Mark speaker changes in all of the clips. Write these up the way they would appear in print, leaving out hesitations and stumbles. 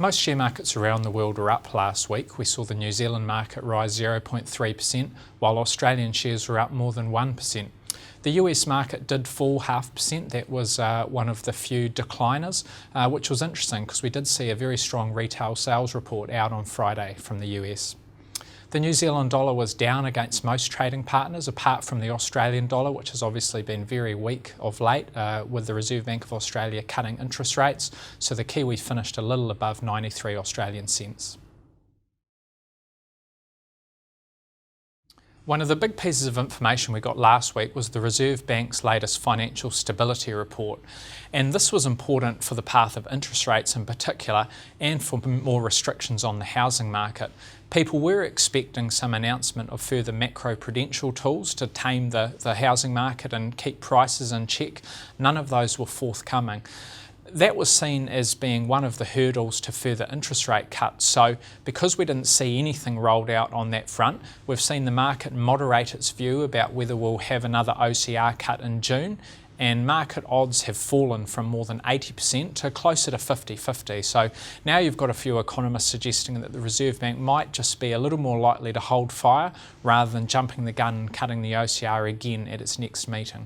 Speaker 1: Most share markets around the world were up last week. We saw the New Zealand market rise 0.3%, while Australian shares were up more than 1%. The US market did fall 0.5%. That was one of the few decliners, which was interesting because we did see a very strong retail sales report out on Friday from the US. The New Zealand dollar was down against most trading partners, apart from the Australian dollar, which has obviously been very weak of late, with the Reserve Bank of Australia cutting interest rates. So the Kiwi finished a little above 93 Australian cents. One of the big pieces of information we got last week was the Reserve Bank's latest financial stability report. And this was important for the path of interest rates in particular, and for more restrictions on the housing market. People were expecting some announcement of further macro-prudential tools to tame the housing market and keep prices in check. None of those were forthcoming. That was seen as being one of the hurdles to further interest rate cuts. So because we didn't see anything rolled out on that front, we've seen the market moderate its view about whether we'll have another OCR cut in June, and market odds have fallen from more than 80% to closer to 50-50. So now you've got a few economists suggesting that the Reserve Bank might just be a little more likely to hold fire rather than jumping the gun and cutting the OCR again at its next meeting.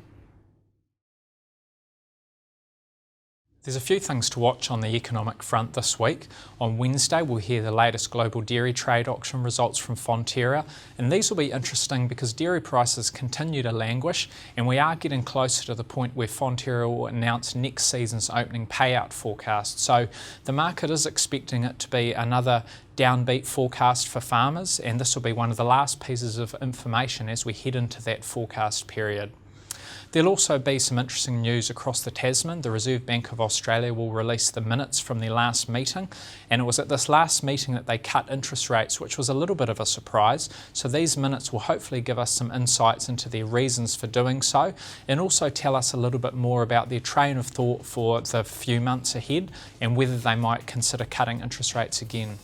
Speaker 1: There's a few things to watch on the economic front this week. On Wednesday, we'll hear the latest global dairy trade auction results from Fonterra, and these will be interesting because dairy prices continue to languish, and we are getting closer to the point where Fonterra will announce next season's opening payout forecast. So the market is expecting it to be another downbeat forecast for farmers, and this will be one of the last pieces of information as we head into that forecast period. There'll also be some interesting news across the Tasman. The Reserve Bank of Australia will release the minutes from their last meeting, and it was at this last meeting that they cut interest rates, which was a little bit of a surprise. So these minutes will hopefully give us some insights into their reasons for doing so, and also tell us a little bit more about their train of thought for the few months ahead and whether they might consider cutting interest rates again.